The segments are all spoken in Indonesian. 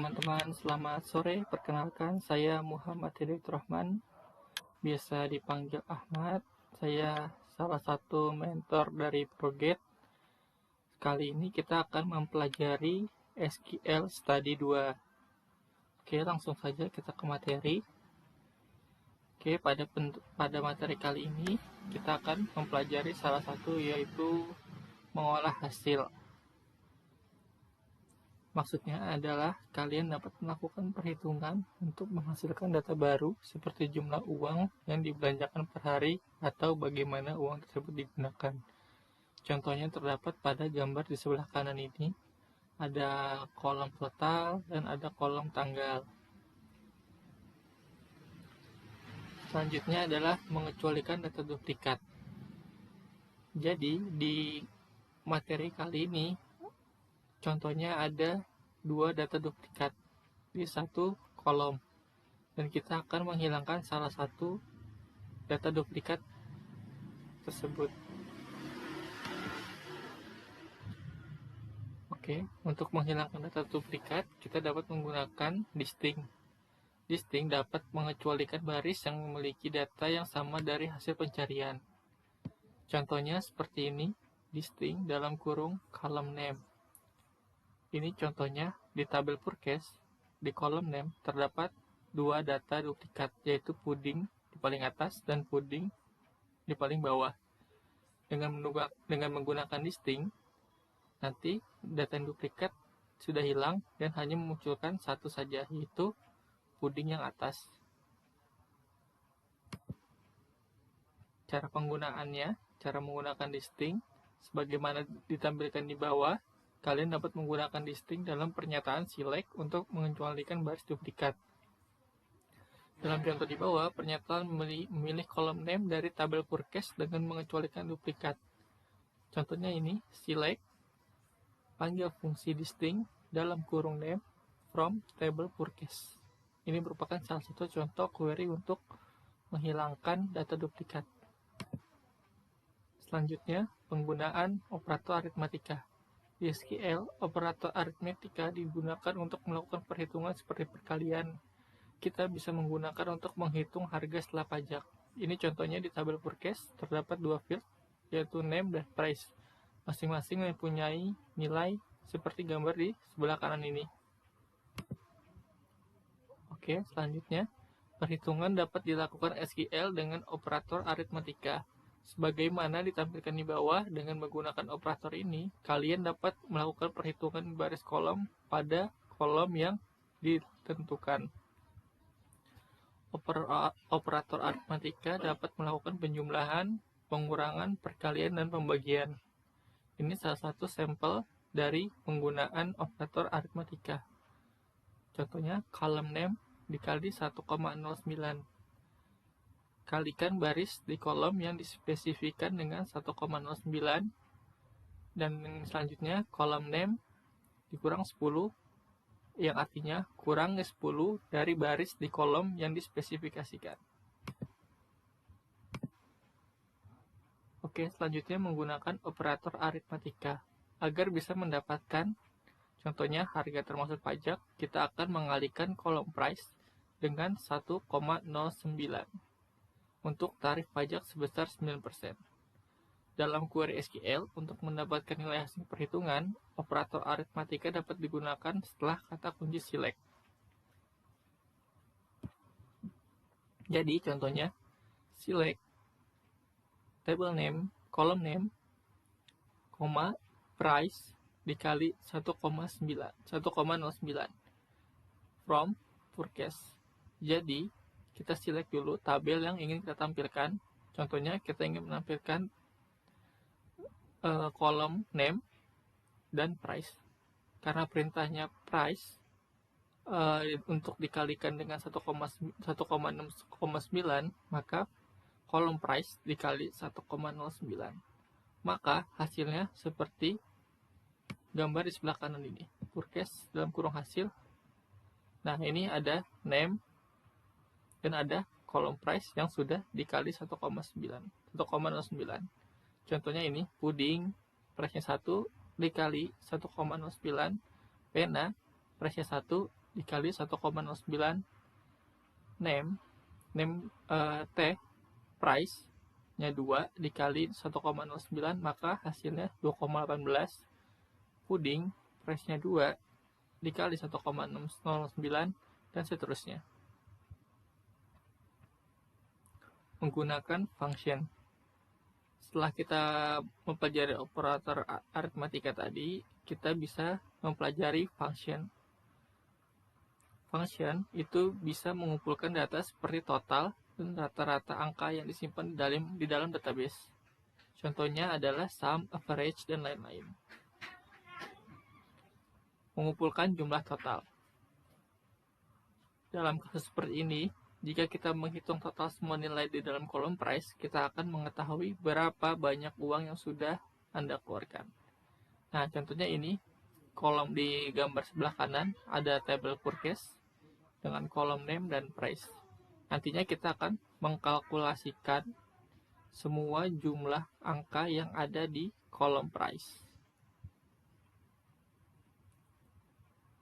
teman-teman, selamat sore. Perkenalkan, saya Muhammad Hidayat Rahman, biasa dipanggil Ahmad. Saya salah satu mentor dari Proget. Kali ini kita akan mempelajari SQL Study 2. Oke, langsung saja kita ke materi. Oke, pada materi kali ini kita akan mempelajari salah satu, yaitu mengolah hasil. Maksudnya adalah kalian dapat melakukan perhitungan untuk menghasilkan data baru seperti jumlah uang yang dibelanjakan per hari atau bagaimana uang tersebut digunakan. Contohnya terdapat pada gambar di sebelah kanan ini. Ada kolom total dan ada kolom tanggal. Selanjutnya adalah mengecualikan data duplikat. Jadi di materi kali ini contohnya ada dua data duplikat di satu kolom, dan kita akan menghilangkan salah satu data duplikat tersebut. Oke, untuk menghilangkan data duplikat, kita dapat menggunakan distinct. Distinct dapat mengecualikan baris yang memiliki data yang sama dari hasil pencarian. Contohnya seperti ini, distinct dalam kurung column name. Ini contohnya di tabel purchase, di kolom name terdapat dua data duplikat, yaitu pudding di paling atas dan pudding di paling bawah. Dengan menggunakan distinct, nanti data yang duplikat sudah hilang dan hanya memunculkan satu saja, yaitu pudding yang atas. Cara penggunaannya, cara menggunakan distinct sebagaimana ditampilkan di bawah. Kalian dapat menggunakan distinct dalam pernyataan select untuk mengecualikan baris duplikat. Dalam contoh di bawah, pernyataan memilih kolom name dari tabel purchase dengan mengecualikan duplikat. Contohnya ini, select, panggil fungsi distinct dalam kurung name from table purchase. Ini merupakan salah satu contoh query untuk menghilangkan data duplikat. Selanjutnya, penggunaan operator aritmatika. Di SQL, operator aritmatika digunakan untuk melakukan perhitungan seperti perkalian. Kita bisa menggunakan untuk menghitung harga setelah pajak. Ini contohnya di tabel purchase, terdapat dua field, yaitu name dan price. Masing-masing mempunyai nilai seperti gambar di sebelah kanan ini. Oke, selanjutnya, perhitungan dapat dilakukan SQL dengan operator aritmatika. Sebagaimana ditampilkan di bawah, dengan menggunakan operator ini, kalian dapat melakukan perhitungan baris kolom pada kolom yang ditentukan. Operator aritmatika dapat melakukan penjumlahan, pengurangan, perkalian, dan pembagian. Ini salah satu sampel dari penggunaan operator aritmatika. Contohnya, column name dikali 1,09. Kalikan baris di kolom yang dispesifikan dengan 1,09, dan selanjutnya kolom name dikurang 10, yang artinya kurang 10 dari baris di kolom yang dispesifikasikan. Oke, selanjutnya menggunakan operator aritmatika. Agar bisa mendapatkan contohnya harga termasuk pajak, kita akan mengalihkan kolom price dengan 1,09 untuk tarif pajak sebesar 9%. Dalam query SQL, untuk mendapatkan nilai hasil perhitungan, operator aritmatika dapat digunakan setelah kata kunci select. Jadi contohnya, select table name, column name, price dikali 1,09 from purchase. Jadi kita select dulu tabel yang ingin kita tampilkan. Contohnya kita ingin menampilkan kolom name dan price. Karena perintahnya price untuk dikalikan dengan 1,9, maka kolom price dikali 1,09. Maka hasilnya seperti gambar di sebelah kanan ini. Purchase dalam kurung hasil. Nah, ini ada name dan ada kolom price yang sudah dikali 1,09. Contohnya ini, pudding price-nya 1 dikali 1,09, pena price-nya 1 dikali 1,09 name T price nya 2 dikali 1,09, maka hasilnya 2,18. Puding price nya 2 dikali 1,609 dan seterusnya. Menggunakan function. Setelah kita mempelajari operator aritmatika tadi, kita bisa mempelajari function. Function itu bisa mengumpulkan data seperti total dan rata-rata angka yang disimpan di dalam database. Contohnya adalah sum, average, dan lain-lain. Mengumpulkan jumlah total. Dalam kasus seperti ini, jika kita menghitung total semua nilai di dalam kolom price, kita akan mengetahui berapa banyak uang yang sudah Anda keluarkan. Nah, contohnya ini, kolom di gambar sebelah kanan ada tabel purchase dengan kolom name dan price. Nantinya kita akan mengkalkulasikan semua jumlah angka yang ada di kolom price.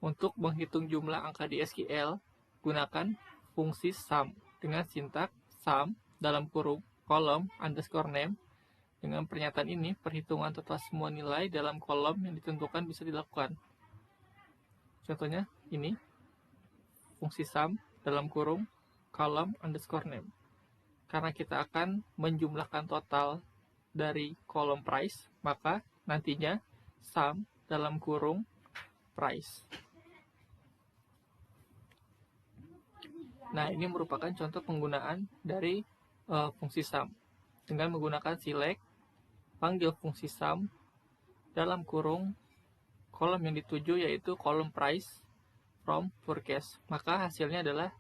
Untuk menghitung jumlah angka di SQL, gunakan fungsi sum dengan sintak sum dalam kurung kolom underscore name. Dengan pernyataan ini, perhitungan total semua nilai dalam kolom yang ditentukan bisa dilakukan. Contohnya ini, fungsi sum dalam kurung kolom underscore name. Karena kita akan menjumlahkan total dari kolom price, maka nantinya sum dalam kurung price. Nah, ini merupakan contoh penggunaan dari fungsi sum. Dengan menggunakan select, panggil fungsi sum dalam kurung kolom yang dituju yaitu kolom price from purchase. Maka hasilnya adalah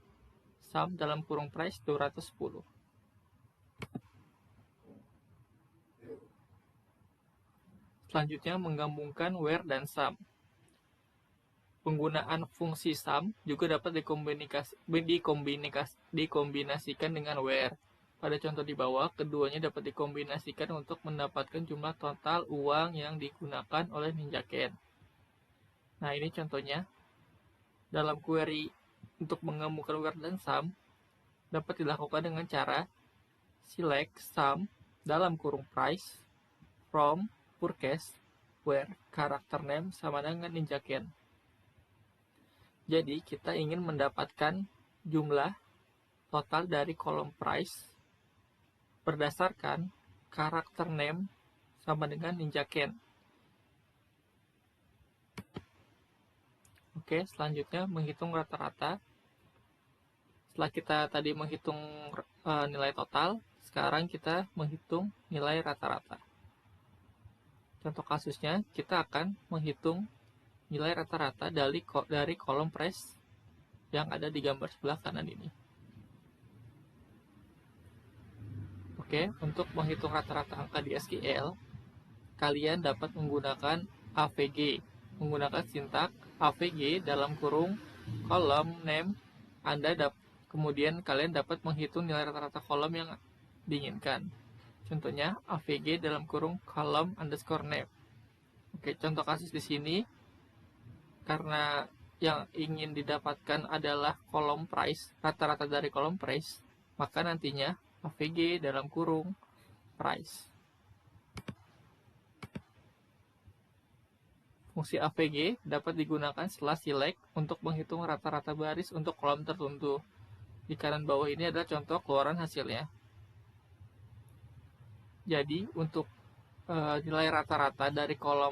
sum dalam kurung price 210. Selanjutnya menggabungkan where dan sum. Penggunaan fungsi sum juga dapat dikombinasikan dengan where. Pada contoh di bawah, keduanya dapat dikombinasikan untuk mendapatkan jumlah total uang yang digunakan oleh Ninjaken. Nah, ini contohnya. Dalam query untuk menggabungkan where dan sum dapat dilakukan dengan cara select sum dalam kurung price from purchase where karakter name sama dengan Ninjaken. Jadi kita ingin mendapatkan jumlah total dari kolom price berdasarkan karakter name sama dengan Ninjaken. Oke, selanjutnya menghitung rata-rata. Setelah kita tadi menghitung nilai total, sekarang kita menghitung nilai rata-rata. Contoh kasusnya, kita akan menghitung nilai rata-rata dari kolom price yang ada di gambar sebelah kanan ini. Oke, untuk menghitung rata-rata angka di SQL, kalian dapat menggunakan AVG. Menggunakan sintak AVG dalam kurung kolom name, kemudian kalian dapat menghitung nilai rata-rata kolom yang diinginkan. Contohnya AVG dalam kurung kolom underscore name. Oke, contoh kasus di sini, karena yang ingin didapatkan adalah kolom price, rata-rata dari kolom price, maka nantinya AVG dalam kurung price. Fungsi AVG dapat digunakan setelah select untuk menghitung rata-rata baris untuk kolom tertentu. Di kanan bawah ini adalah contoh keluaran hasilnya. Jadi untuk nilai rata-rata dari kolom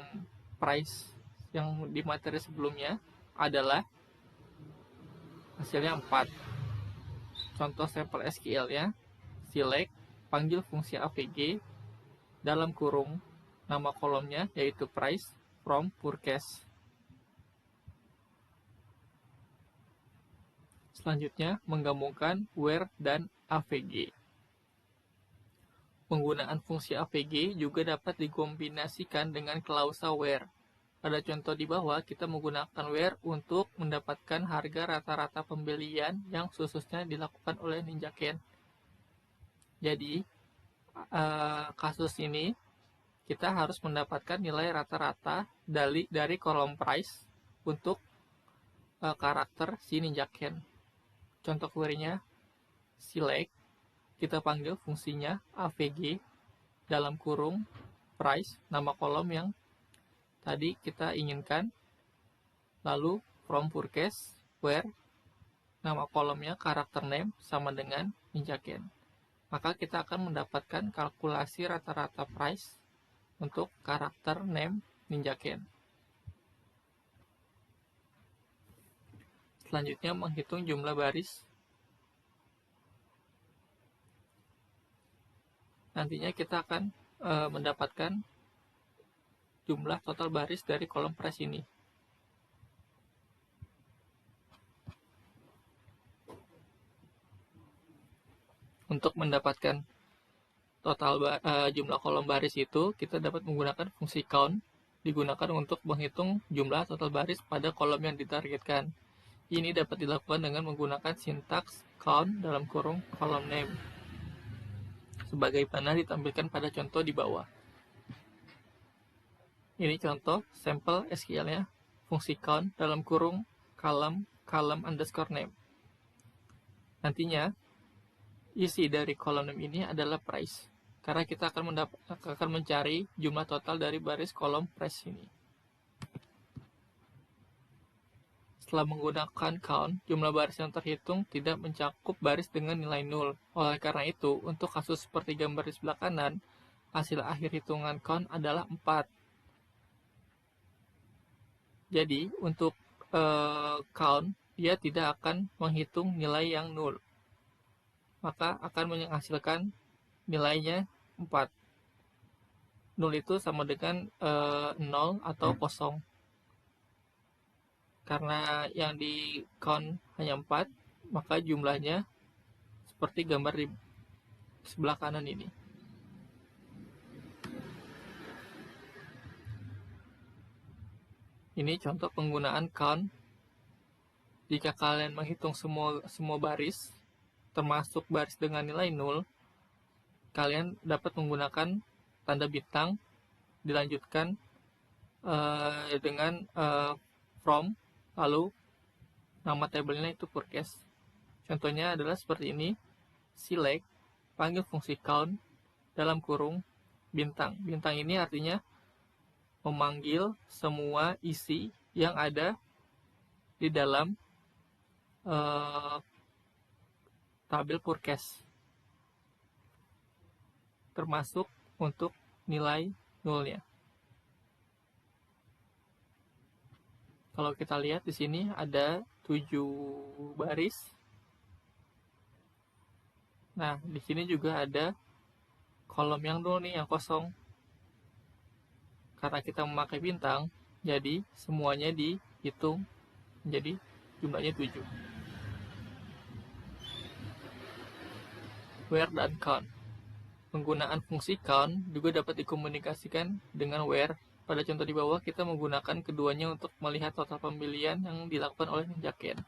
price yang di materi sebelumnya adalah hasilnya 4. Contoh sampel SQL ya, select, panggil fungsi AVG dalam kurung nama kolomnya yaitu price from purchase. Selanjutnya menggabungkan where dan AVG. Penggunaan fungsi AVG juga dapat dikombinasikan dengan klausa where. Pada contoh di bawah, kita menggunakan where untuk mendapatkan harga rata-rata pembelian yang khususnya dilakukan oleh Ninjaken. Jadi, kasus ini kita harus mendapatkan nilai rata-rata dari kolom price untuk karakter si ninjaken. Contoh query-nya select, kita panggil fungsinya avg dalam kurung price, nama kolom yang tadi kita inginkan, lalu from purchase where nama kolomnya karakter name sama dengan ninjaken. Maka kita akan mendapatkan kalkulasi rata-rata price untuk karakter name ninjaken. Selanjutnya menghitung jumlah baris. Nantinya kita akan mendapatkan jumlah total baris dari kolom price ini. Untuk mendapatkan total jumlah kolom baris itu, kita dapat menggunakan fungsi count, digunakan untuk menghitung jumlah total baris pada kolom yang ditargetkan. Ini dapat dilakukan dengan menggunakan sintaks count dalam kurung kolom name, sebagaimana ditampilkan pada contoh di bawah. Ini contoh sampel SQL-nya, fungsi count dalam kurung column underscore name. Nantinya, isi dari kolom name ini adalah price, karena kita akan mencari jumlah total dari baris kolom price ini. Setelah menggunakan count, jumlah baris yang terhitung tidak mencakup baris dengan nilai 0. Oleh karena itu, untuk kasus seperti gambar di sebelah kanan, hasil akhir hitungan count adalah 4. Jadi, untuk count, dia tidak akan menghitung nilai yang 0. Maka akan menghasilkan nilainya 4. 0 itu sama dengan 0 atau kosong. Karena yang di count hanya 4, maka jumlahnya seperti gambar di sebelah kanan ini. Ini contoh penggunaan count. Jika kalian menghitung semua baris, termasuk baris dengan nilai 0, kalian dapat menggunakan tanda bintang, dilanjutkan dengan from, lalu nama tabelnya itu purchase. Contohnya adalah seperti ini, select, panggil fungsi count dalam kurung bintang. Bintang ini artinya memanggil semua isi yang ada di dalam tabel purchase, termasuk untuk nilai nolnya. Kalau kita lihat di sini ada 7 baris. Nah, di sini juga ada kolom yang 0 nih, yang kosong. Karena kita memakai bintang, jadi semuanya dihitung menjadi jumlahnya 7. Where dan count. Penggunaan fungsi count juga dapat dikomunikasikan dengan where. Pada contoh di bawah, kita menggunakan keduanya untuk melihat total pembelian yang dilakukan oleh ninjaken.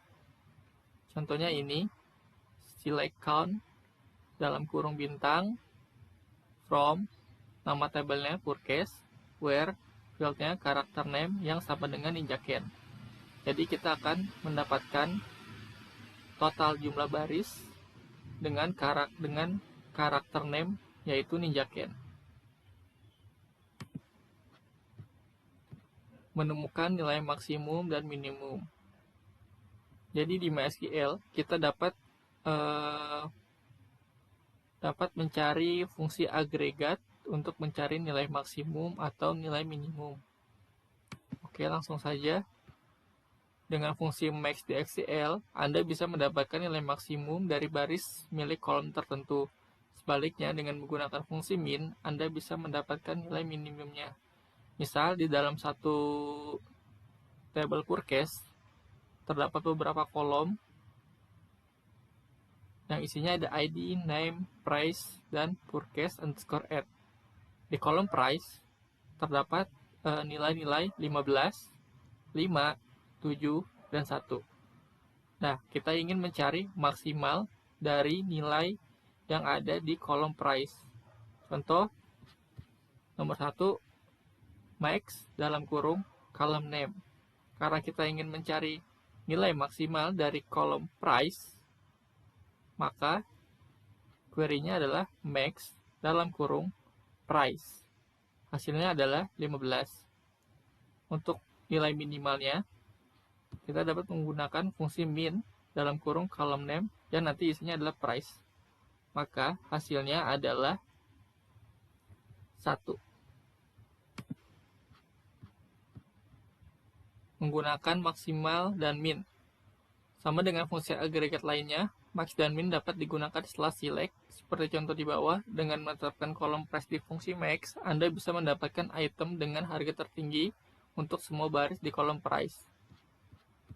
Contohnya ini, select count dalam kurung bintang, from, nama tabelnya purchase, where, fieldnya karakter name yang sama dengan ninjaken. Jadi kita akan mendapatkan total jumlah baris dengan karakter name, yaitu ninjaken. Menemukan nilai maksimum dan minimum. Jadi di MySQL kita dapat mencari fungsi agregat untuk mencari nilai maksimum atau nilai minimum. Oke, langsung saja. Dengan fungsi max di SQL, Anda bisa mendapatkan nilai maksimum dari baris milik kolom tertentu. Sebaliknya, dengan menggunakan fungsi min, Anda bisa mendapatkan nilai minimumnya. Misal, di dalam satu tabel purchase, terdapat beberapa kolom yang isinya ada ID, name, price, dan purchase underscore add. Di kolom price, terdapat nilai-nilai 15, 5, 7, dan 1. Nah, kita ingin mencari maksimal dari nilai yang ada di kolom price. Contoh, nomor 1, max dalam kurung column name. Karena kita ingin mencari nilai maksimal dari kolom price, maka query-nya adalah max dalam kurung price. Hasilnya adalah 15. Untuk nilai minimalnya, kita dapat menggunakan fungsi min dalam kurung column name yang nanti isinya adalah price. Maka hasilnya adalah 1. Menggunakan maksimal dan min. Sama dengan fungsi agregat lainnya, max dan min dapat digunakan setelah select. Seperti contoh di bawah, dengan menetapkan kolom price di fungsi max, Anda bisa mendapatkan item dengan harga tertinggi untuk semua baris di kolom price.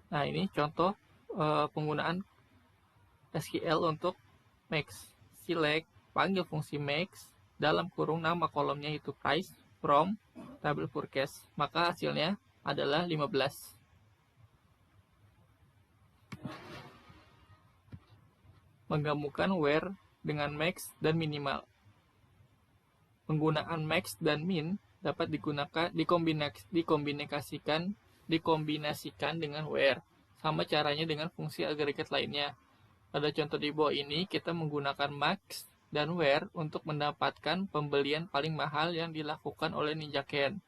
Nah, ini contoh penggunaan SQL untuk max. Select, panggil fungsi max, dalam kurung nama kolomnya itu price, from, table forecast. Maka hasilnya adalah 15. Menggabungkan where dengan max dan minimal. Penggunaan max dan min dapat digunakan dikombinasikan dengan where. Sama caranya dengan fungsi agregat lainnya. Pada contoh di bawah ini kita menggunakan max dan where untuk mendapatkan pembelian paling mahal yang dilakukan oleh NinjaCan.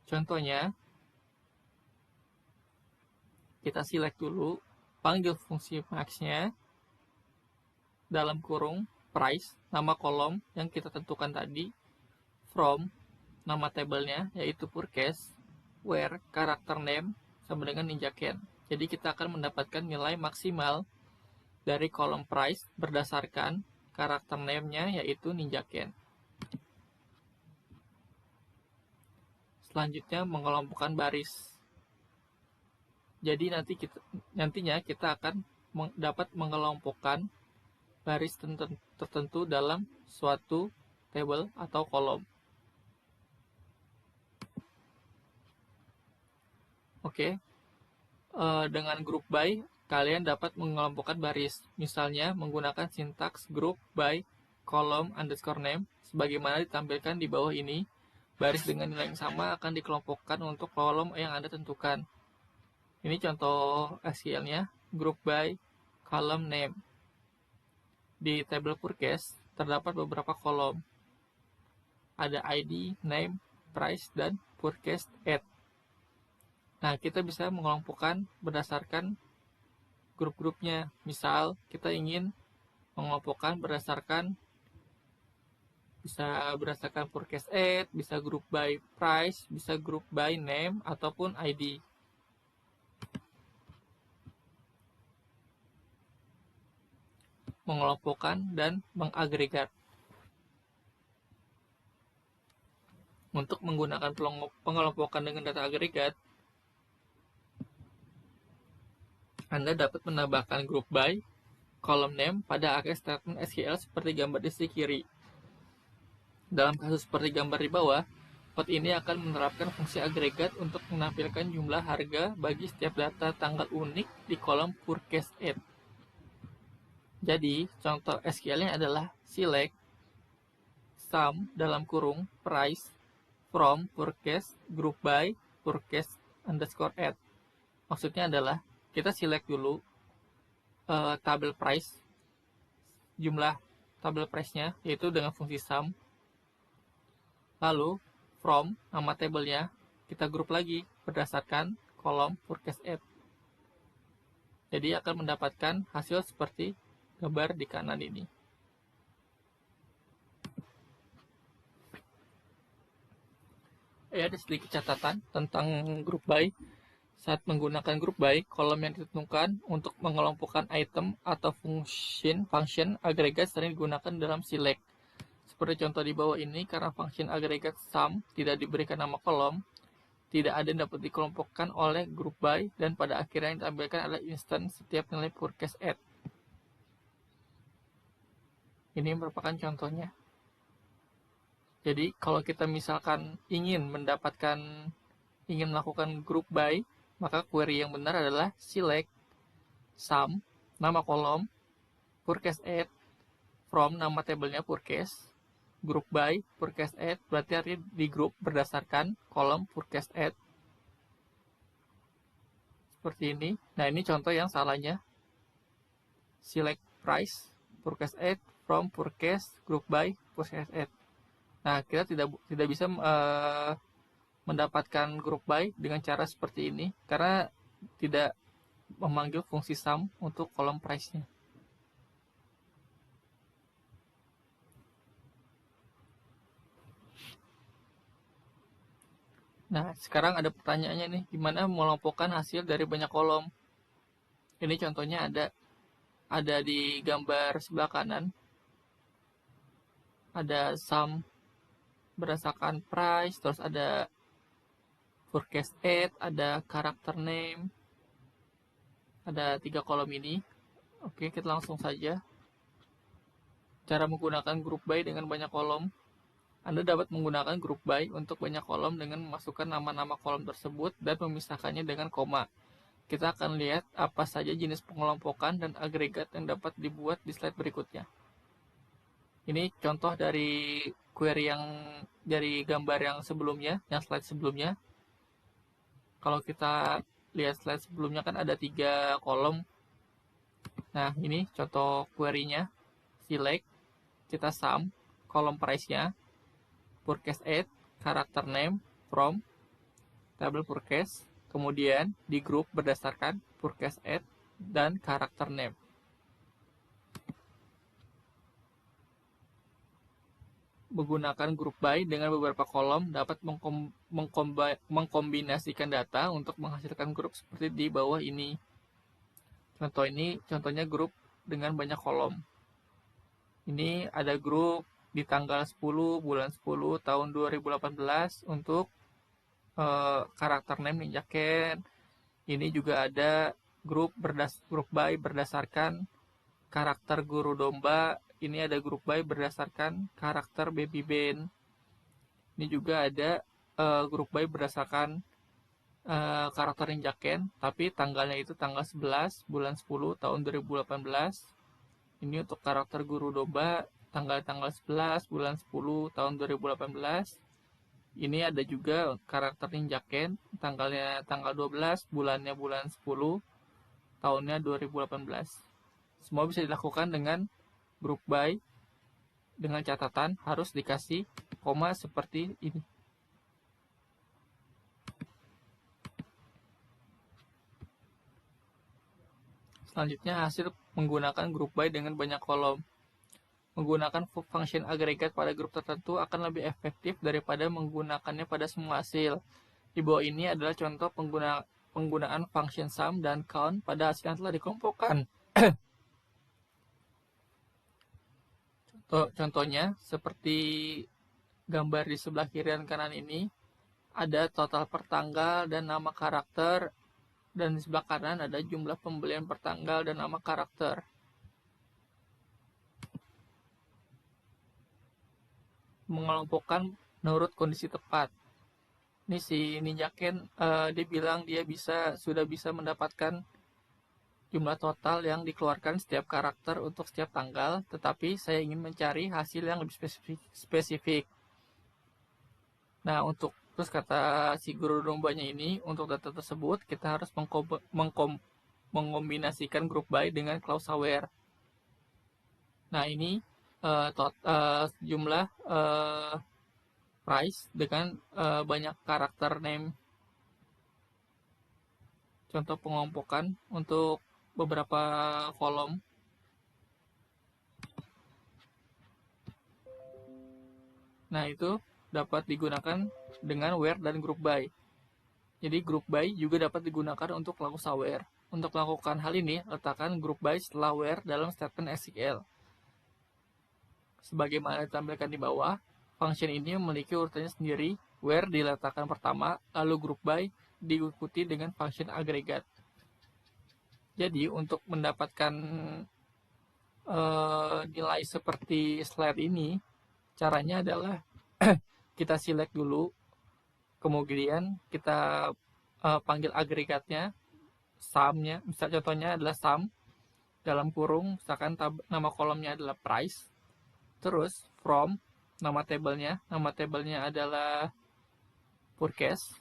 Contohnya, kita select dulu, panggil fungsi max-nya, dalam kurung price, nama kolom yang kita tentukan tadi, from, nama tabelnya yaitu purchase, where, karakter name, sama dengan NinjaCan. Jadi kita akan mendapatkan nilai maksimal dari kolom price berdasarkan karakter name-nya yaitu NinjaCan. Selanjutnya mengelompokkan baris. Jadi nantinya kita akan dapat mengelompokkan baris tertentu dalam suatu table atau kolom. Oke. Dengan group by, kalian dapat mengelompokkan baris. Misalnya menggunakan sintaks group by column underscore name sebagaimana ditampilkan di bawah ini. Baris dengan nilai yang sama akan dikelompokkan untuk kolom yang Anda tentukan. Ini contoh SQL-nya, group by column name. Di table purchase terdapat beberapa kolom. Ada ID, name, price, dan purchase at. Nah, kita bisa mengelompokkan berdasarkan grup-grupnya. Misal, kita ingin mengelompokkan bisa berdasarkan purchase at, bisa group by price, bisa group by name, ataupun ID. Mengelompokkan dan mengagregat. Untuk menggunakan pengelompokan dengan data agregat, Anda dapat menambahkan group by column name pada akhir statement SQL seperti gambar di sisi kiri. Dalam kasus seperti gambar di bawah, code ini akan menerapkan fungsi agregat untuk menampilkan jumlah harga bagi setiap data tanggal unik di kolom purchase at. Jadi, contoh SQL-nya adalah select sum dalam kurung price from purchase group by purchase underscore at. Maksudnya adalah kita select dulu tabel price, jumlah tabel price-nya yaitu dengan fungsi sum. Lalu from nama tabelnya kita grup lagi berdasarkan kolom purchase at. Jadi akan mendapatkan hasil seperti gambar di kanan ini. Ada sedikit catatan tentang group by. Saat menggunakan group by, kolom yang ditentukan untuk mengelompokkan item atau function agregat sering digunakan dalam select. Seperti contoh di bawah ini, karena function agregat sum tidak diberikan nama kolom, tidak ada yang dapat dikelompokkan oleh group by, dan pada akhirnya yang ditampilkan adalah instance setiap nilai purchase at. Ini merupakan contohnya. Jadi kalau kita misalkan ingin melakukan group by, maka query yang benar adalah select sum, nama kolom, purchase at, from nama tabelnya purchase, group by, purchase at, berarti artinya di group berdasarkan kolom purchase at. seperti ini. Nah, ini contoh yang salahnya. Select price, forecast add, from forecast, group by, forecast add. Nah, kita tidak bisa mendapatkan group by dengan cara seperti ini karena tidak memanggil fungsi sum untuk kolom price-nya. Nah, sekarang ada pertanyaannya nih, gimana mengelompokkan hasil dari banyak kolom? Ini contohnya ada di gambar sebelah kanan. Ada sum berdasarkan price, terus ada forecast add, ada character name. Ada 3 kolom ini. Oke, kita langsung saja. Cara menggunakan group by dengan banyak kolom. Anda dapat menggunakan group by untuk banyak kolom dengan memasukkan nama-nama kolom tersebut dan memisahkannya dengan koma. Kita akan lihat apa saja jenis pengelompokan dan agregat yang dapat dibuat di slide berikutnya. Ini contoh dari query yang dari gambar yang sebelumnya, yang slide sebelumnya. Kalau kita lihat slide sebelumnya kan ada 3 kolom. Nah, ini contoh query-nya. Select, kita sum, kolom price-nya, forecast add, character name, from, table forecast, kemudian di group berdasarkan forecast add dan character name. Menggunakan group by dengan beberapa kolom dapat mengkombinasikan data untuk menghasilkan grup seperti di bawah ini. Contohnya grup dengan banyak kolom. Ini ada grup di tanggal 10 bulan 10 tahun 2018 untuk karakter name Ninja Ken. Ini juga ada grup by berdasarkan karakter guru domba. Ini ada grup by berdasarkan karakter baby Ben. Ini juga ada grup by berdasarkan karakter Ninja Ken, tapi tanggalnya itu tanggal 11 bulan 10 tahun 2018. Ini untuk karakter guru domba tanggal 11 bulan 10 tahun 2018. Ini ada juga karakter Ninja Ken, tanggalnya tanggal 12, bulannya bulan 10, tahunnya 2018. Semua bisa dilakukan dengan group by dengan catatan harus dikasih koma seperti ini. Selanjutnya hasil menggunakan group by dengan banyak kolom. Menggunakan function agregat pada grup tertentu akan lebih efektif daripada menggunakannya pada semua hasil. Di bawah ini adalah contoh penggunaan function sum dan count pada hasil yang telah dikelompokkan. Contohnya seperti gambar di sebelah kiri dan kanan ini, ada total per tanggal dan nama karakter, dan di sebelah kanan ada jumlah pembelian per tanggal dan nama karakter. Mengelompokkan menurut kondisi tepat. Ini si Ninja Ken, dia bilang dia sudah bisa mendapatkan jumlah total yang dikeluarkan setiap karakter untuk setiap tanggal, tetapi saya ingin mencari hasil yang lebih spesifik. Nah, terus kata si guru dombanya ini, untuk data tersebut kita harus mengombinasikan group by dengan clause aware. Nah, ini jumlah price dengan banyak karakter name. Contoh pengelompokan untuk beberapa kolom. Nah, itu dapat digunakan dengan where dan group by. Jadi group by juga dapat digunakan untuk clause aware. Untuk melakukan hal ini, letakkan group by setelah where dalam statement SQL. Sebagaimana ditampilkan di bawah, function ini memiliki urutannya sendiri, where diletakkan pertama, lalu group by diikuti dengan function agregat. Jadi untuk mendapatkan nilai seperti slide ini, caranya adalah kita select dulu, kemudian kita panggil agregatnya, sum-nya, misal contohnya adalah sum, dalam kurung, misalkan nama kolomnya adalah price, terus from, nama tabelnya adalah forecast,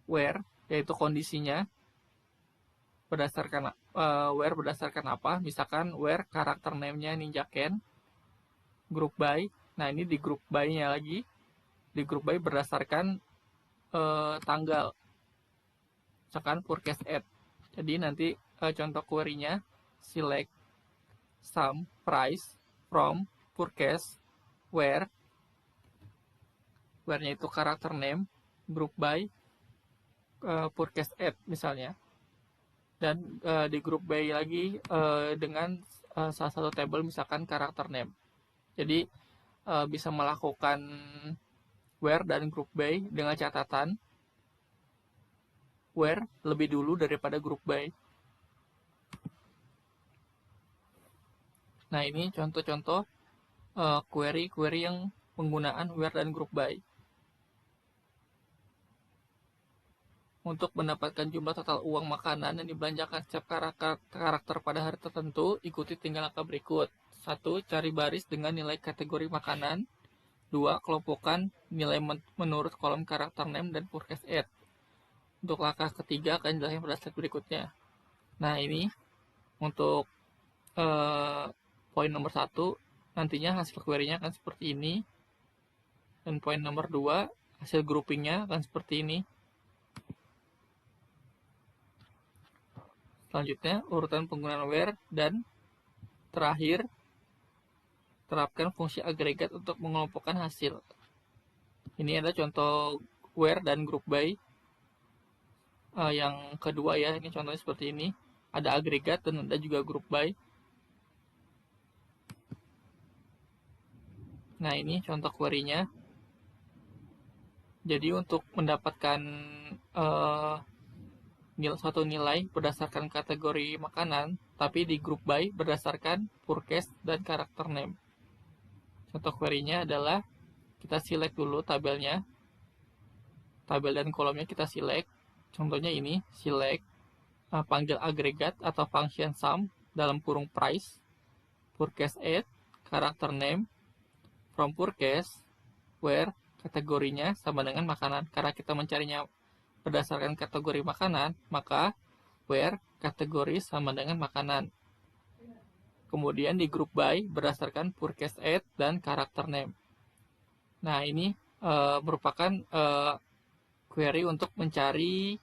where, yaitu kondisinya, berdasarkan where berdasarkan apa? Misalkan where karakter name-nya Ninja Ken, group by. Nah, ini di group by-nya lagi. Di group by berdasarkan tanggal. Misalkan forecast add. Jadi nanti contoh query-nya select sum price from forecast where nya itu karakter name, group by, forecast add misalnya. Dan di group by lagi dengan salah satu table misalkan karakter name. Jadi bisa melakukan where dan group by dengan catatan where lebih dulu daripada group by. Nah, ini contoh-contoh query yang penggunaan where dan group by. Untuk mendapatkan jumlah total uang makanan yang dibelanjakan setiap karakter pada hari tertentu, ikuti tinggal langkah berikut. 1. Cari baris dengan nilai kategori makanan. 2. Kelompokkan nilai menurut kolom karakter name dan forecast add. Untuk langkah ketiga akan dijelaskan pada slide berikutnya. Nah, ini untuk poin nomor 1, nantinya hasil query-nya akan seperti ini. Dan poin nomor 2, hasil grouping-nya akan seperti ini. Selanjutnya, urutan penggunaan where, dan terakhir, terapkan fungsi agregat untuk mengelompokkan hasil. Ini adalah contoh where dan group by. Yang kedua ya, ini contohnya seperti ini. Ada agregat dan ada juga group by. Nah, ini contoh query-nya. Jadi untuk mendapatkan suatu nilai berdasarkan kategori makanan, tapi di group by berdasarkan forecast dan karakter name. Contoh query-nya adalah kita select dulu tabelnya. Tabel dan kolomnya kita select. Contohnya ini, select panggil agregat atau function sum dalam kurung price, forecast add, karakter name, from forecast, where kategorinya sama dengan makanan. Karena kita mencarinya berdasarkan kategori makanan, maka where kategori sama dengan makanan. Kemudian di group by berdasarkan forecast add dan karakter name. Nah, ini merupakan query untuk mencari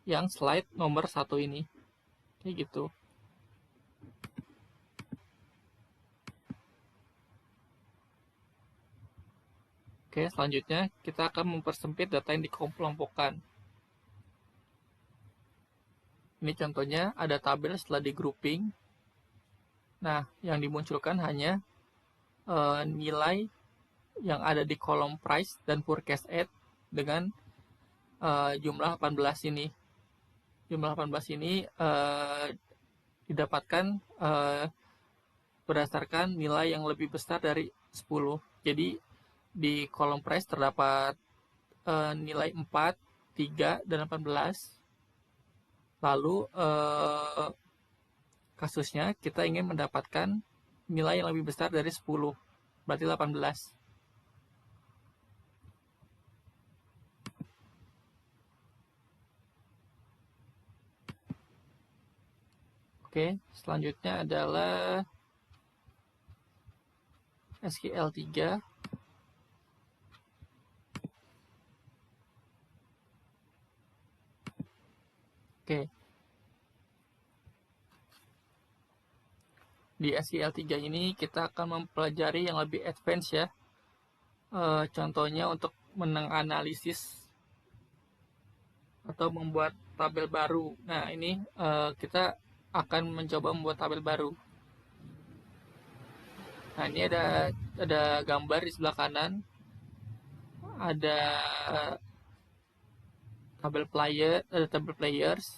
yang slide nomor 1 ini. Kayak gitu. Oke, selanjutnya kita akan mempersempit data yang dikelompokkan. Ini contohnya ada tabel setelah di grouping. Nah, yang dimunculkan hanya nilai yang ada di kolom price dan forecast add dengan jumlah 18 ini. Jumlah 18 ini didapatkan berdasarkan nilai yang lebih besar dari 10. Jadi di kolom price terdapat nilai 4, 3, dan 18. Lalu kasusnya kita ingin mendapatkan nilai yang lebih besar dari 10, berarti 18. Oke, selanjutnya adalah SQL 3. Oke. Di SQL 3 ini kita akan mempelajari yang lebih advance ya. Contohnya untuk menganalisis atau membuat tabel baru. Nah, ini kita akan mencoba membuat tabel baru. Nah, ini ada gambar di sebelah kanan. Ada tabel players.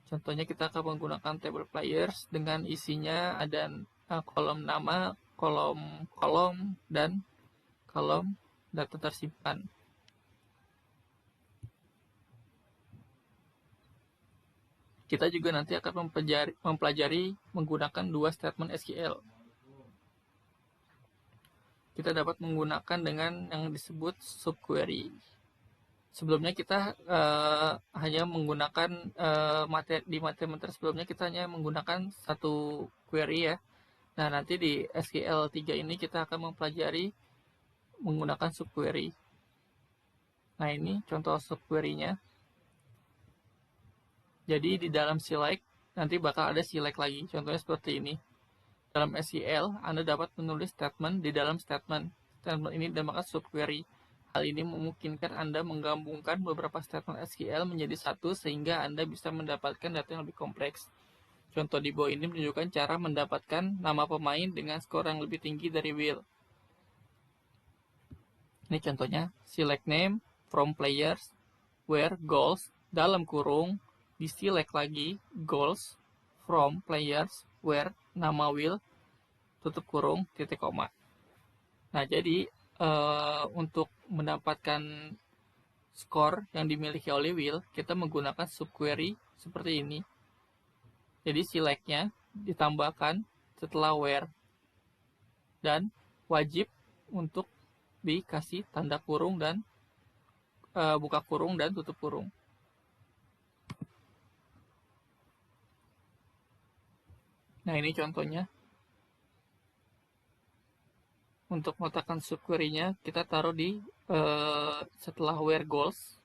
Contohnya kita akan menggunakan table players dengan isinya ada kolom nama, kolom dan kolom data tersimpan. Kita juga nanti akan mempelajari menggunakan 2 statement SQL. Kita dapat menggunakan dengan yang disebut subquery. sebelumnya kita hanya menggunakan di materi sebelumnya kita hanya menggunakan satu query ya. Nah, nanti di SQL 3 ini kita akan mempelajari menggunakan subquery. Nah, ini contoh subquery-nya. Jadi di dalam select nanti bakal ada select lagi. Contohnya seperti ini. Dalam SQL, Anda dapat menulis statement di dalam statement. Statement ini dinamakan subquery. Hal ini memungkinkan Anda menggabungkan beberapa statement SQL menjadi satu sehingga Anda bisa mendapatkan data yang lebih kompleks. Contoh di bawah ini menunjukkan cara mendapatkan nama pemain dengan skor yang lebih tinggi dari Will. Ini contohnya, select name from players where goals dalam kurung di select lagi goals from players where nama Will tutup kurung titik koma. Nah, jadi untuk mendapatkan skor yang dimiliki oleh Will, kita menggunakan subquery seperti ini. Jadi select-nya ditambahkan setelah where dan wajib untuk dikasih tanda kurung dan buka kurung dan tutup kurung. Nah, ini contohnya. Untuk meletakkan subquery-nya, kita taruh di setelah where goals,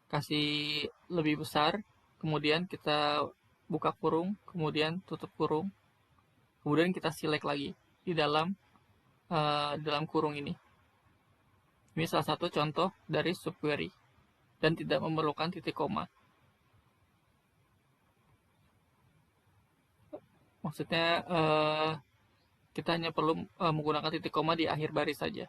kasih lebih besar, kemudian kita buka kurung, kemudian tutup kurung, kemudian kita select lagi di dalam kurung ini. Ini salah satu contoh dari subquery dan tidak memerlukan titik koma. Maksudnya kita hanya perlu menggunakan titik koma di akhir baris saja.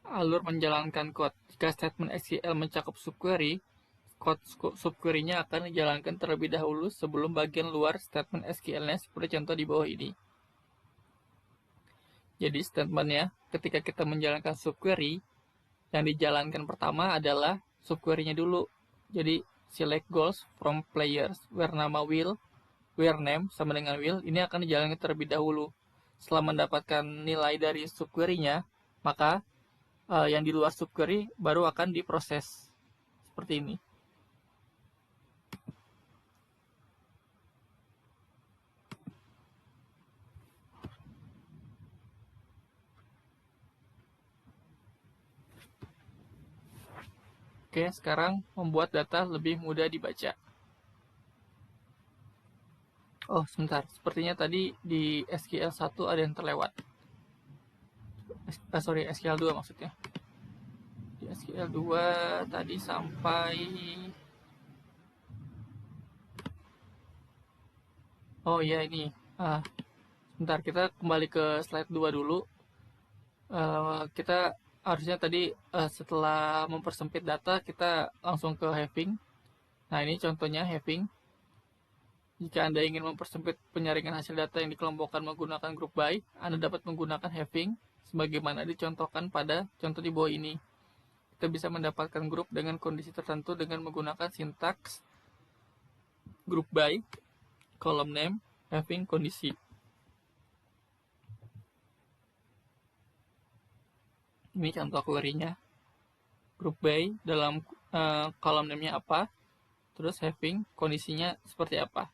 Alur menjalankan code. Jika statement SQL mencakup subquery, kode subquery-nya akan dijalankan terlebih dahulu sebelum bagian luar statement SQL-nya seperti contoh di bawah ini. Jadi statementnya ketika kita menjalankan subquery, yang dijalankan pertama adalah subquery-nya dulu. Jadi select goals from players where nama Will, where name sama dengan Will, ini akan dijalankan terlebih dahulu. Setelah mendapatkan nilai dari subquery-nya, maka yang di luar subquery baru akan diproses seperti ini. Oke, sekarang membuat data lebih mudah dibaca. Oh, sebentar. Sepertinya tadi di SQL 1 ada yang terlewat. SQL 2 maksudnya. Di SQL 2 tadi sampai... Oh iya, ini. Sebentar, kita kembali ke slide 2 dulu. Kita harusnya tadi setelah mempersempit data, kita langsung ke having. Nah, ini contohnya having. Jika Anda ingin mempersempit penyaringan hasil data yang dikelompokkan menggunakan group by, Anda dapat menggunakan having sebagaimana dicontohkan pada contoh di bawah ini. Kita bisa mendapatkan grup dengan kondisi tertentu dengan menggunakan sintaks group by, column name, having kondisi. Ini contoh query-nya. Group by dalam column name-nya apa, terus having kondisinya seperti apa.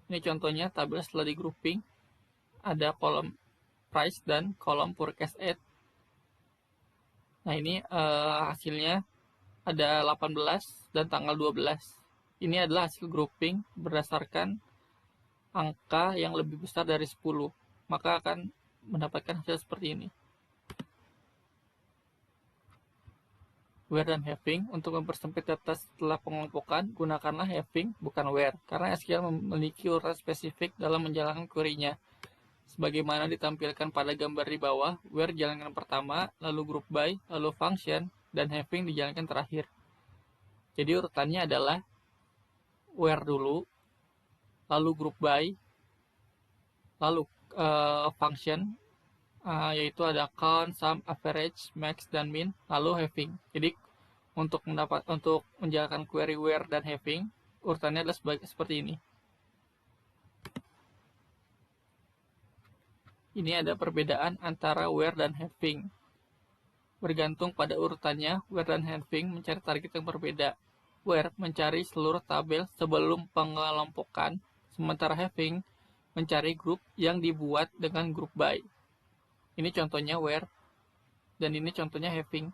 Ini contohnya tabel setelah di grouping, ada kolom price dan kolom forecast at. Nah, ini hasilnya ada 18 dan tanggal 12. Ini adalah hasil grouping berdasarkan angka yang lebih besar dari 10. Maka akan mendapatkan hasil seperti ini. Where dan having. Untuk mempersempit data setelah pengelompokan, gunakanlah having bukan where, karena SQL memiliki urutan spesifik dalam menjalankan query-nya. Sebagaimana ditampilkan pada gambar di bawah, where dijalankan pertama, lalu group by, lalu function, dan having dijalankan terakhir. Jadi urutannya adalah where dulu, lalu group by, lalu function, yaitu ada count, sum, average, max, dan min, lalu having. Jadi untuk menjalankan query where dan having, urutannya adalah seperti ini. Ini ada perbedaan antara where dan having. Bergantung pada urutannya, where dan having mencari target yang berbeda. Where mencari seluruh tabel sebelum pengelompokan, sementara having mencari grup yang dibuat dengan group by. Ini contohnya where, dan ini contohnya having.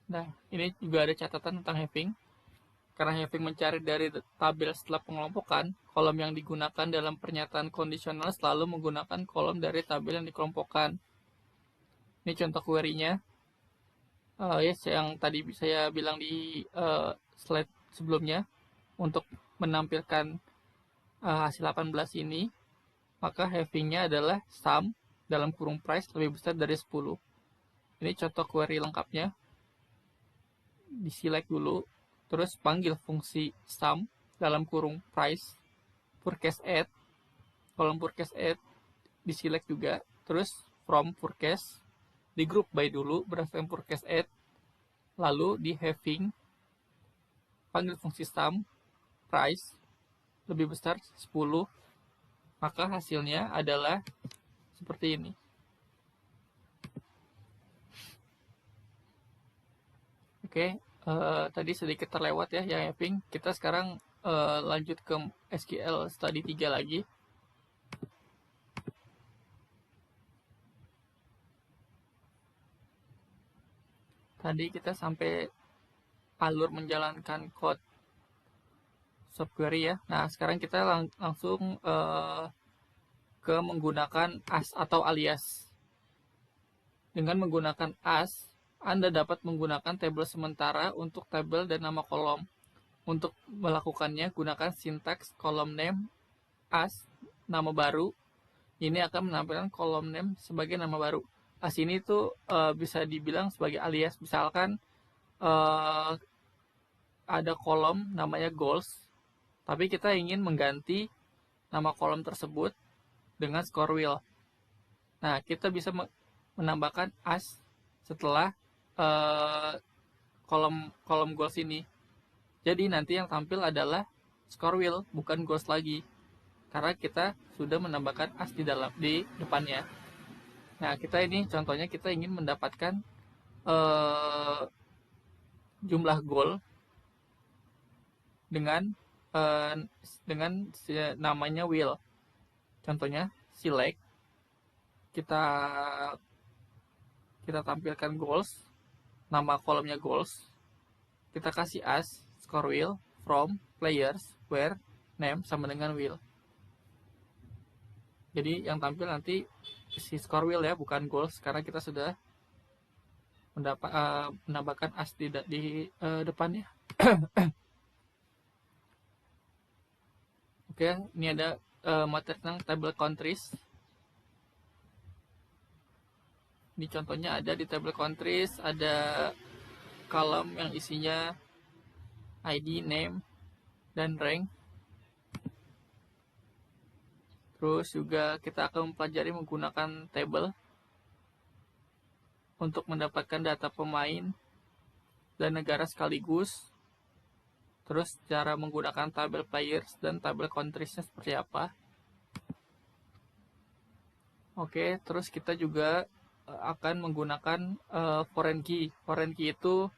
Nah, ini juga ada catatan tentang having. Karena having mencari dari tabel setelah pengelompokan, kolom yang digunakan dalam pernyataan kondisional selalu menggunakan kolom dari tabel yang dikelompokkan. Ini contoh query-nya. Yes, yang tadi saya bilang di slide sebelumnya, untuk menampilkan hasil 18 ini, maka having-nya adalah sum dalam kurung price lebih besar dari 10. Ini contoh query lengkapnya. Di select dulu, terus panggil fungsi sum dalam kurung price purchase add, kolom purchase add di select juga, terus from purchase di group by dulu berdasarkan purchase add, lalu di having panggil fungsi sum price lebih besar 10, maka hasilnya adalah seperti ini. Oke, tadi sedikit terlewat ya yang having. Kita sekarang lanjut ke SQL Study 3 lagi. Tadi kita sampai alur menjalankan code subquery ya. Nah, sekarang kita langsung ke menggunakan as atau alias. Dengan menggunakan as, Anda dapat menggunakan tabel sementara untuk tabel dan nama kolom. Untuk melakukannya, gunakan sintaks kolom name as nama baru. Ini akan menampilkan kolom name sebagai nama baru. As ini tuh bisa dibilang sebagai alias. Misalkan ada kolom namanya goals, tapi kita ingin mengganti nama kolom tersebut dengan score wheel. Nah, kita bisa menambahkan as setelah kolom goals ini. Jadi nanti yang tampil adalah score wheel, bukan goals lagi, karena kita sudah menambahkan as di depannya. Nah, kita ini contohnya kita ingin mendapatkan jumlah goal dengan namanya wheel. Contohnya select, kita tampilkan goals, nama kolomnya goals, kita kasih as score wheel from players where name sama dengan wheel. Jadi yang tampil nanti si score wheel ya, bukan goals, karena kita sudah menambahkan as di depannya. Oke, ini ada materi tentang table countries. Ini contohnya ada di table countries, ada kolom yang isinya ID, name, dan rank. Terus juga kita akan mempelajari menggunakan table untuk mendapatkan data pemain dan negara sekaligus. Terus cara menggunakan tabel players dan tabel countries-nya seperti apa. Oke, terus kita juga akan menggunakan foreign key. Foreign key itu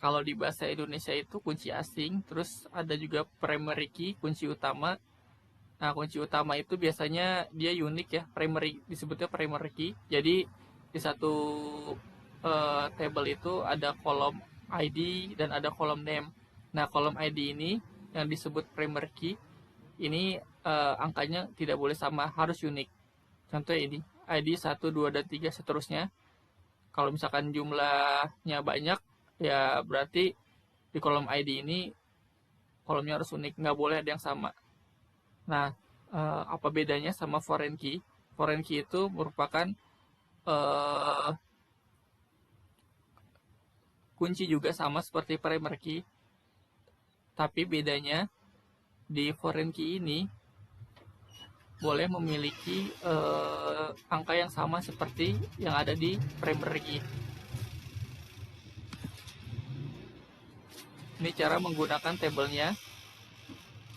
kalau di bahasa Indonesia itu kunci asing. Terus ada juga primary key, kunci utama. Nah, kunci utama itu biasanya dia unik ya, disebutnya primary key. Jadi di satu table itu ada kolom ID dan ada kolom name. Nah, kolom ID ini yang disebut primary key, ini angkanya tidak boleh sama, harus unik. Contohnya ini, ID 1, 2, dan 3 seterusnya. Kalau misalkan jumlahnya banyak, ya berarti di kolom ID ini kolomnya harus unik, nggak boleh ada yang sama. Nah, apa bedanya sama foreign key? Foreign key itu merupakan kunci juga sama seperti primary key, tapi bedanya di foreign key ini boleh memiliki angka yang sama seperti yang ada di primary key. Ini cara menggunakan tabelnya.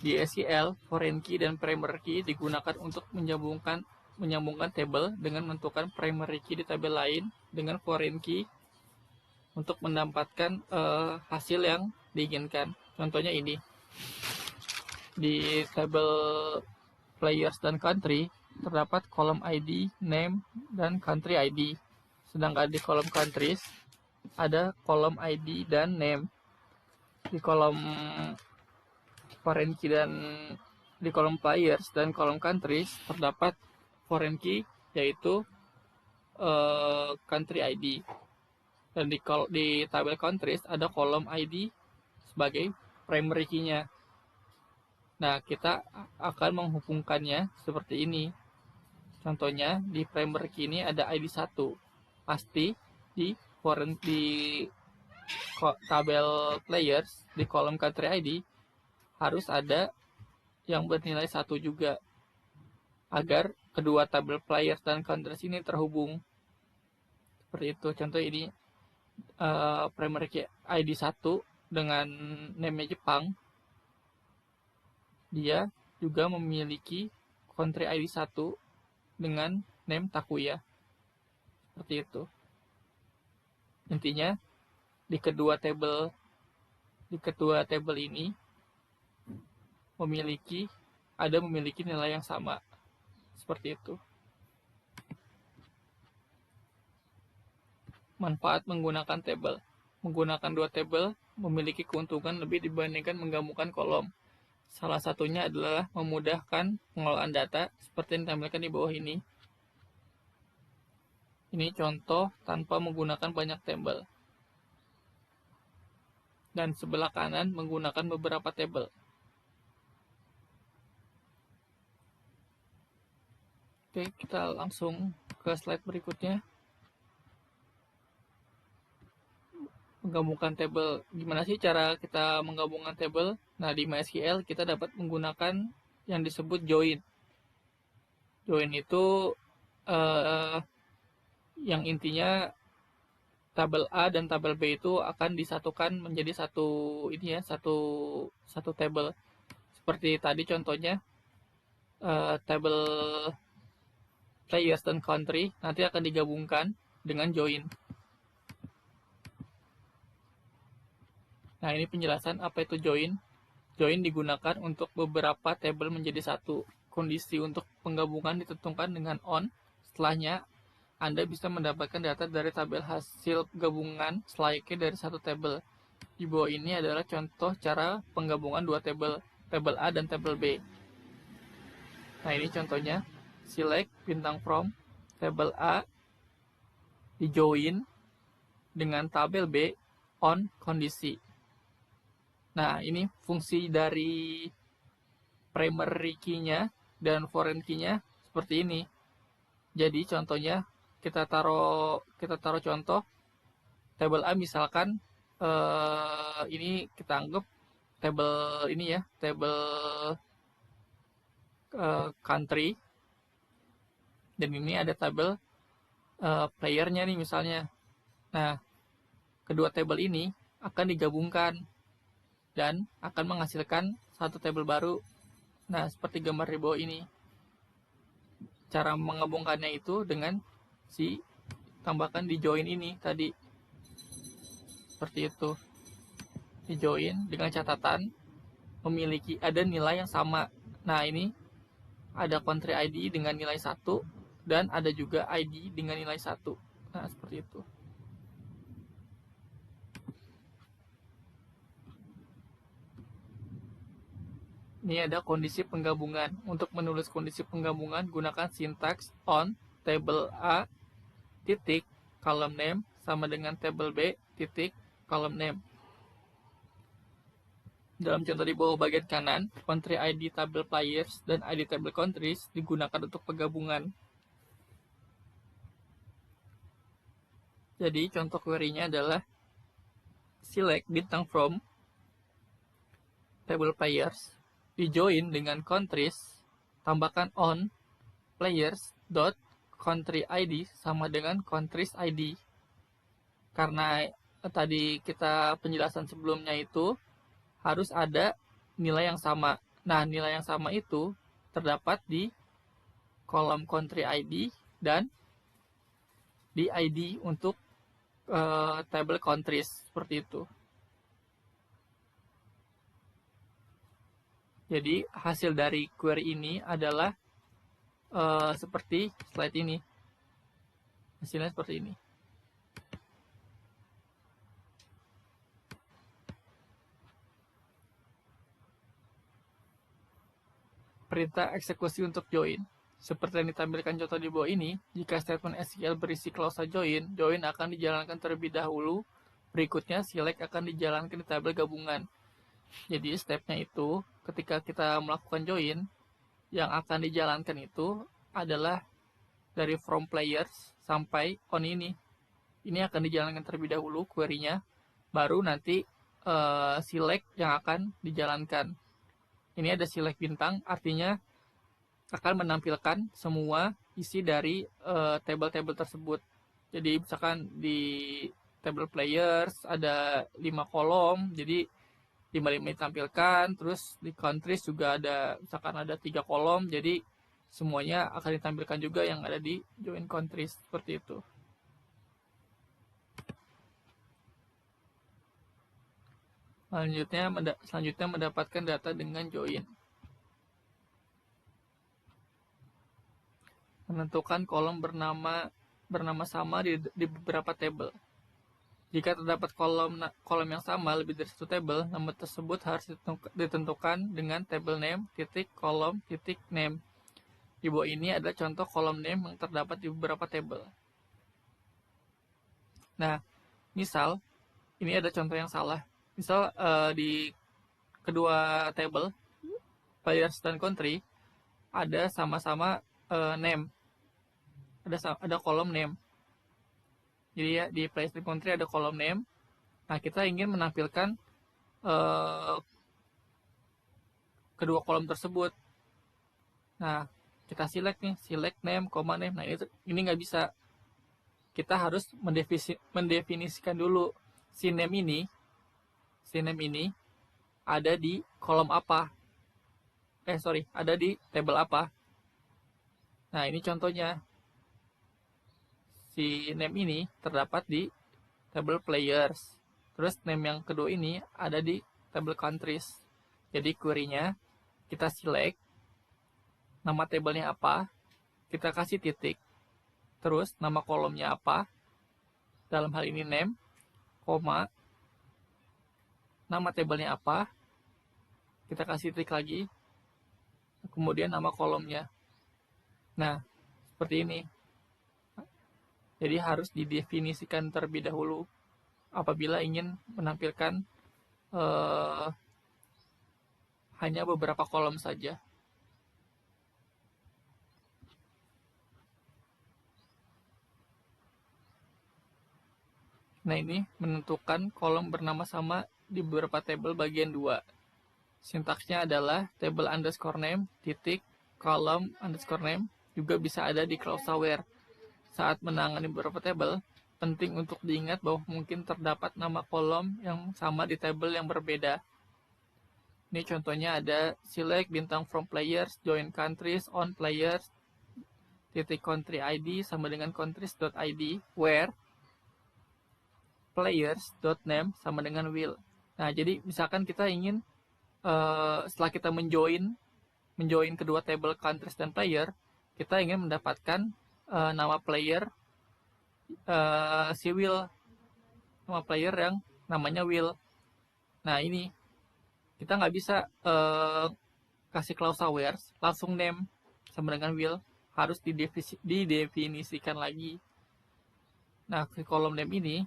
Di SQL, foreign key dan primary key digunakan untuk menyambungkan tabel dengan menentukan primary key di tabel lain dengan foreign key untuk mendapatkan hasil yang diinginkan. Contohnya ini. Di tabel players dan country terdapat kolom ID, name, dan country ID. Sedangkan di kolom countries ada kolom ID dan name. Di kolom foreign key dan di kolom players dan kolom countries terdapat foreign key yaitu country ID. Dan di tabel countries ada kolom ID sebagai primary key-nya. Nah, kita akan menghubungkannya seperti ini. Contohnya di primary key ini ada ID 1. Pasti di tabel players di kolom country ID harus ada yang bernilai 1 juga agar kedua tabel players dan countries ini terhubung. Seperti itu. Contoh ini primary key ID 1 dengan name Jepang. Dia juga memiliki country ID 1 dengan name Takuya. Seperti itu. Intinya di kedua tabel ini memiliki nilai yang sama. Seperti itu. Manfaat menggunakan tabel. Menggunakan dua tabel memiliki keuntungan lebih dibandingkan menggabungkan kolom. Salah satunya adalah memudahkan pengolahan data seperti yang ditampilkan di bawah ini. Ini contoh tanpa menggunakan banyak tabel. Dan sebelah kanan menggunakan beberapa tabel. Oke, kita langsung ke slide berikutnya. Menggabungkan tabel. Gimana sih cara kita menggabungkan tabel? Nah, di MySQL kita dapat menggunakan yang disebut join. Join itu yang intinya tabel A dan tabel B itu akan disatukan menjadi satu tabel. Seperti tadi contohnya tabel players dan country nanti akan digabungkan dengan join. Nah, ini penjelasan apa itu join. Join digunakan untuk beberapa tabel menjadi satu. Kondisi untuk penggabungan ditentukan dengan on. Setelahnya, Anda bisa mendapatkan data dari tabel hasil gabungan selayaknya dari satu tabel. Di bawah ini adalah contoh cara penggabungan dua tabel A dan tabel B. Nah, ini contohnya. Select bintang from tabel A di join dengan tabel B on kondisi. Nah, ini fungsi dari primary key-nya dan foreign key-nya seperti ini. Jadi contohnya kita taruh contoh tabel A misalkan ini kita anggap tabel ini ya, tabel country. Dan ini ada tabel player-nya nih misalnya. Nah, kedua tabel ini akan digabungkan dan akan menghasilkan satu tabel baru. Nah, seperti gambar di bawah ini. Cara menggabungkannya itu dengan tambahkan di join ini tadi. Seperti itu. Di join dengan catatan memiliki ada nilai yang sama. Nah, ini ada country ID dengan nilai 1 dan ada juga ID dengan nilai 1. Nah, seperti itu. Ini ada kondisi penggabungan. Untuk menulis kondisi penggabungan, gunakan sintaks on table A titik column name sama dengan table B titik column name. Dalam contoh di bawah bagian kanan, country ID table players dan ID table countries digunakan untuk penggabungan. Jadi contoh query-nya adalah select bintang from table players di join dengan countries, tambahkan on players dot country ID sama dengan countries ID. Karena tadi kita penjelasan sebelumnya itu harus ada nilai yang sama. Nah, nilai yang sama itu terdapat di kolom country ID dan di ID untuk table countries, seperti itu. Jadi hasil dari query ini adalah seperti slide ini. Hasilnya seperti ini. Perintah eksekusi untuk join. Seperti yang ditampilkan contoh di bawah ini, jika statement SQL berisi klausa join, join akan dijalankan terlebih dahulu, berikutnya select akan dijalankan di tabel gabungan. Jadi stepnya itu, ketika kita melakukan join, yang akan dijalankan itu adalah dari from players sampai on ini. Ini akan dijalankan terlebih dahulu query-nya, baru nanti select yang akan dijalankan. Ini ada select bintang, artinya akan menampilkan semua isi dari table-table tersebut. Jadi misalkan di table players ada 5 kolom, jadi 5 ditampilkan, terus di countries juga ada, misalkan ada 3 kolom, jadi semuanya akan ditampilkan juga yang ada di join countries, seperti itu. Selanjutnya mendapatkan data dengan join. Menentukan kolom bernama sama di beberapa table. Jika terdapat kolom yang sama lebih dari satu table, nama tersebut harus ditentukan dengan table name kolom name. Di bawah ini adalah contoh kolom name yang terdapat di beberapa table. Nah, misal ini ada contoh yang salah. Misal di kedua table players dan country ada sama-sama name. Ada kolom name. Jadi ya di players dan country ada kolom name. Nah, kita ingin menampilkan kedua kolom tersebut. Nah, kita select name, name. Nah, ini nggak bisa. Kita harus mendefinisikan dulu si name ini ada di kolom apa. Ada di table apa. Nah, ini contohnya. Si name ini terdapat di table players. Terus name yang kedua ini ada di table countries. Jadi query-nya kita select nama tabelnya apa, kita kasih titik, terus nama kolomnya apa, dalam hal ini name, koma, nama tabelnya apa, kita kasih titik lagi, kemudian nama kolomnya. Nah, seperti ini. Jadi harus didefinisikan terlebih dahulu apabila ingin menampilkan hanya beberapa kolom saja. Nah, ini menentukan kolom bernama sama di beberapa table bagian 2. Sintaksnya adalah table underscore name, titik, kolom underscore name, juga bisa ada di klausa where. Saat menangani beberapa table, penting untuk diingat bahwa mungkin terdapat nama kolom yang sama di table yang berbeda. Ini contohnya ada select bintang from players, join countries, on players, titik country ID sama dengan countries.id, where players.name sama dengan will. Nah, jadi misalkan kita ingin setelah kita menjoin kedua table countries dan player, kita ingin mendapatkan nama player si will, nama player yang namanya will. Nah, ini kita nggak bisa kasih klausa where langsung name sama dengan will, harus didefinisikan lagi. Nah, di kolom name ini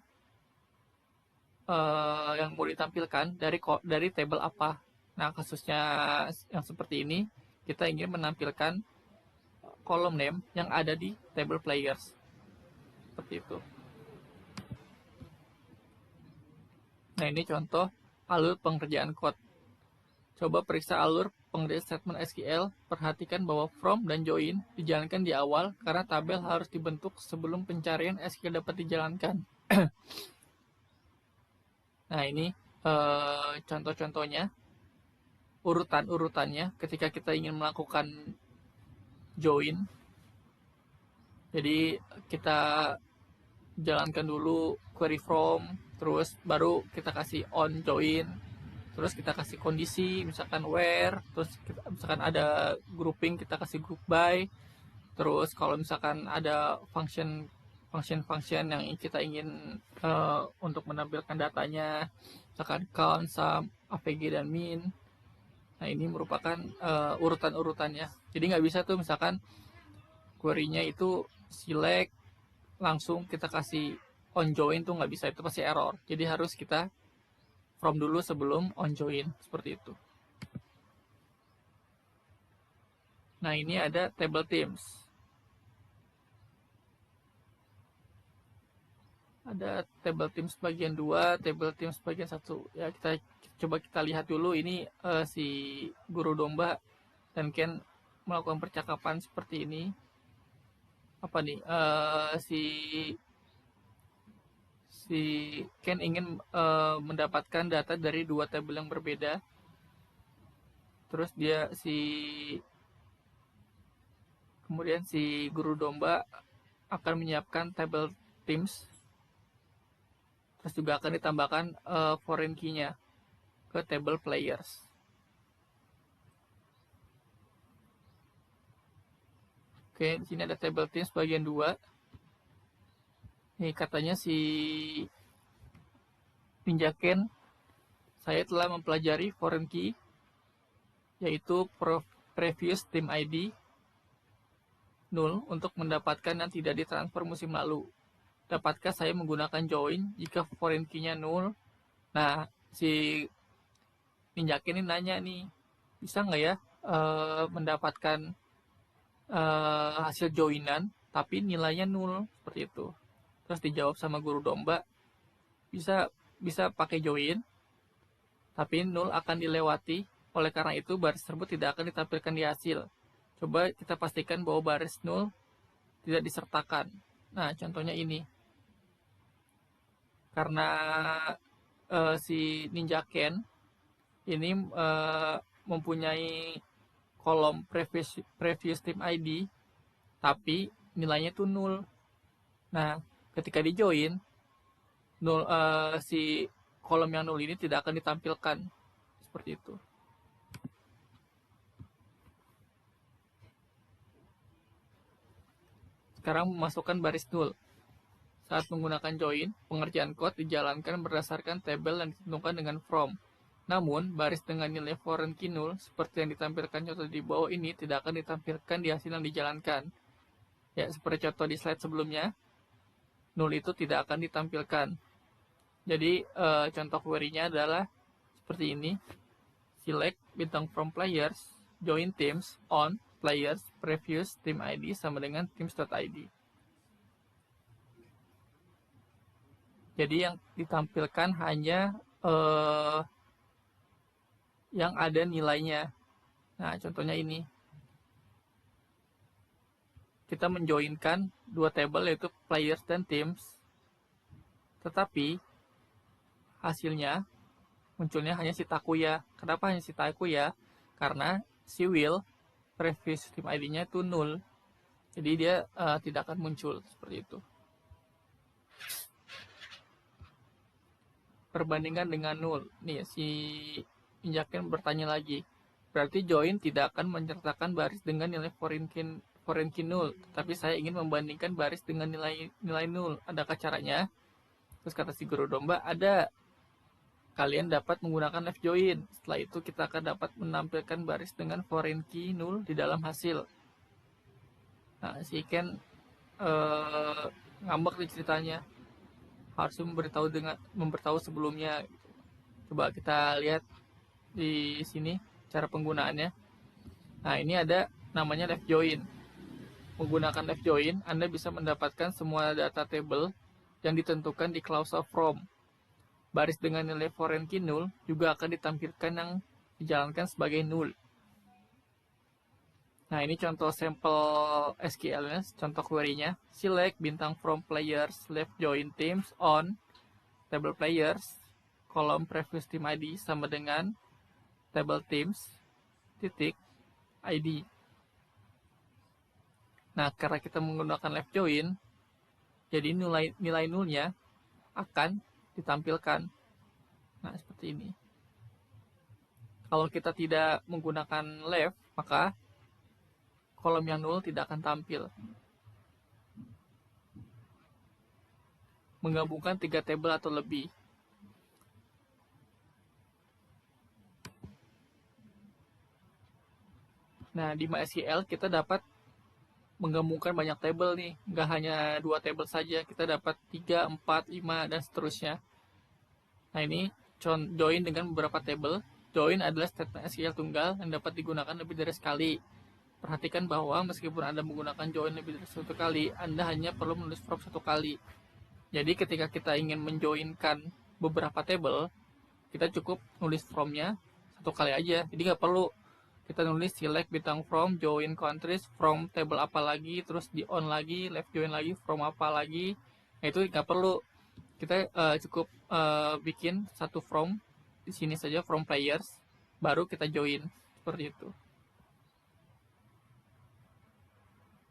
yang mau ditampilkan dari table apa. Nah, kasusnya yang seperti ini, kita ingin menampilkan kolom name yang ada di table players. Seperti itu. Nah, ini contoh alur pengerjaan code. Coba periksa alur pengerjaan statement SQL. Perhatikan bahwa from dan join dijalankan di awal karena tabel harus dibentuk sebelum pencarian SQL dapat dijalankan. Nah, ini contoh-contohnya urutan-urutannya ketika kita ingin melakukan join. Jadi kita jalankan dulu query from, terus baru kita kasih on join, terus kita kasih kondisi misalkan where, terus misalkan ada grouping kita kasih group by, terus kalau misalkan ada function yang kita ingin untuk menampilkan datanya, misalkan count, sum, avg, dan min. Nah ini merupakan urutan-urutannya. Jadi nggak bisa tuh misalkan query-nya itu select langsung kita kasih on join, tuh nggak bisa, itu pasti error. Jadi harus kita from dulu sebelum on join, seperti itu. Nah ini ada table themes. Ada table themes bagian 2, table themes bagian 1. Ya kita lihat dulu ini si guru domba dan Ken melakukan percakapan seperti ini. Apa nih? Si Ken ingin mendapatkan data dari 2 tabel yang berbeda. Terus kemudian si guru domba akan menyiapkan table themes. Terus juga akan ditambahkan foreign key-nya ke table players. Oke, di sini ada table themes bagian 2. Nih katanya si Ninja Ken, saya telah mempelajari foreign key yaitu previous team ID null untuk mendapatkan yang tidak ditransfer musim lalu. Dapatkah saya menggunakan join jika foreign key-nya null? Nah, si Ninja Ken ini nanya nih, bisa nggak ya mendapatkan hasil joinan tapi nilainya null, seperti itu. Terus dijawab sama guru domba, bisa pakai join, tapi null akan dilewati. Oleh karena itu baris tersebut tidak akan ditampilkan di hasil. Coba kita pastikan bahwa baris null tidak disertakan. Nah, contohnya ini. Karena si Ninja Ken ini mempunyai kolom previous team ID, tapi nilainya itu null. Nah, ketika di join, si kolom yang null ini tidak akan ditampilkan. Seperti itu. Sekarang memasukkan baris null. Saat menggunakan join, pengerjaan code dijalankan berdasarkan tabel yang ditentukan dengan from. Namun, baris dengan nilai foreign key null, seperti yang ditampilkan contoh di bawah ini, tidak akan ditampilkan di hasil yang dijalankan. Ya, seperti contoh di slide sebelumnya, null itu tidak akan ditampilkan. Jadi, contoh query-nya adalah seperti ini. Select bintang from players, join teams on players previous team ID sama dengan teams.id. Jadi yang ditampilkan hanya yang ada nilainya. Nah, contohnya ini. Kita menjoinkan 2 table yaitu players dan teams. Tetapi hasilnya munculnya hanya si Takuya. Kenapa hanya si Takuya? Karena si Will previous team ID-nya itu null. Jadi dia tidak akan muncul seperti itu. Perbandingan dengan null. Nih si Ninja Ken bertanya lagi. Berarti join tidak akan menyertakan baris dengan nilai foreign key null, tapi saya ingin membandingkan baris dengan nilai null. Adakah caranya? Terus kata si guru domba, ada. Kalian dapat menggunakan left join. Setelah itu kita akan dapat menampilkan baris dengan foreign key null di dalam hasil. Nah, si Ken ngambek di ceritanya. Harus memberitahu sebelumnya. Coba kita lihat di sini cara penggunaannya. Nah, ini ada namanya left join. Menggunakan left join, Anda bisa mendapatkan semua data table yang ditentukan di clause of from. Baris dengan nilai foreign key null juga akan ditampilkan yang dijalankan sebagai null. Nah, ini contoh sampel SQL-nya, contoh query-nya. Select bintang from players left join teams on table players, kolom previous team ID sama dengan table teams, titik ID. Nah, karena kita menggunakan left join, jadi nilai nulnya akan ditampilkan. Nah, seperti ini. Kalau kita tidak menggunakan left, maka kolom yang nul tidak akan tampil. Menggabungkan 3 tabel atau lebih. Nah, di MySQL kita dapat menggabungkan banyak tabel nih, nggak hanya 2 tabel saja, kita dapat 3, 4, 5, dan seterusnya. Nah, ini join dengan beberapa tabel. Join adalah statement SQL tunggal yang dapat digunakan lebih dari sekali. Perhatikan bahwa meskipun Anda menggunakan join lebih dari satu kali, Anda hanya perlu menulis from satu kali. Jadi ketika kita ingin menjoinkan beberapa tabel, kita cukup nulis from-nya satu kali aja. Jadi nggak perlu kita nulis select bintang from, join countries, from table apa lagi, terus di on lagi, left join lagi, from apa lagi. Nah, itu nggak perlu. Kita cukup bikin satu from di sini saja, from players, baru kita join seperti itu.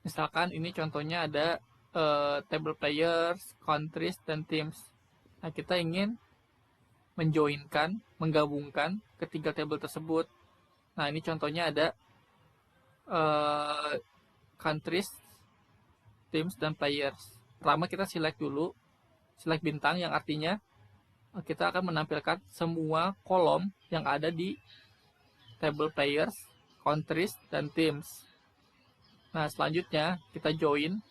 Misalkan ini contohnya ada table players, countries, dan teams. Nah, kita ingin menjoinkan, menggabungkan ketiga table tersebut. Nah, ini contohnya ada countries, teams, dan players. Pertama kita select dulu, select bintang yang artinya kita akan menampilkan semua kolom yang ada di table players, countries, dan teams. Nah, selanjutnya kita join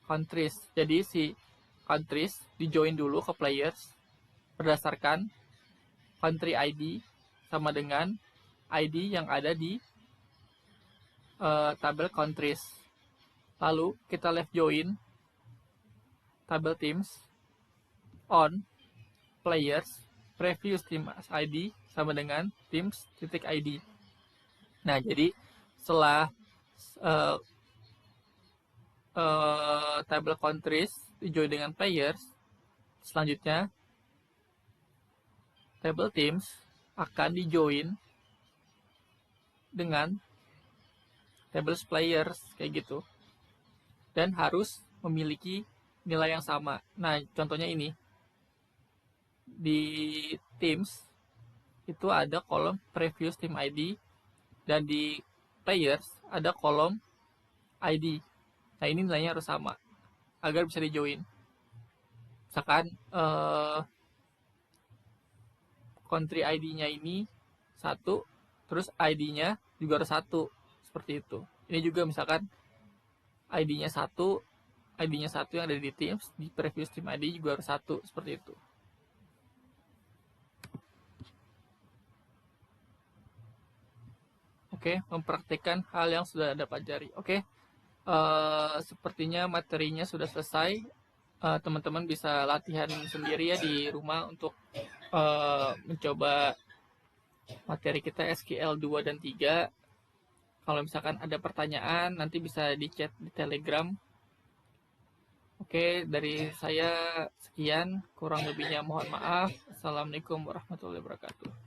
countries. Jadi si countries di join dulu ke players berdasarkan country ID sama dengan ID yang ada di tabel countries. Lalu kita left join tabel teams on players previous team ID sama dengan teams titik ID. Nah, jadi setelah tabel countries di join dengan players, selanjutnya tabel teams akan di join dengan tables players kayak gitu, dan harus memiliki nilai yang sama. Nah, contohnya ini di teams itu ada kolom previous team ID, dan di players ada kolom ID. Nah, ini nilainya harus sama agar bisa di join. Misalkan country ID-nya ini 1, terus ID-nya juga harus 1, seperti itu. Ini juga misalkan ID-nya 1 yang ada di teams, di previous team ID juga harus 1, seperti itu. Oke, mempraktikkan hal yang sudah Anda pelajari. Oke, sepertinya materinya sudah selesai. Teman-teman bisa latihan sendiri ya di rumah untuk mencoba materi kita SQL 2 dan 3. Kalau misalkan ada pertanyaan, nanti bisa di chat di Telegram. Oke, dari saya sekian. Kurang lebihnya mohon maaf. Assalamualaikum warahmatullahi wabarakatuh.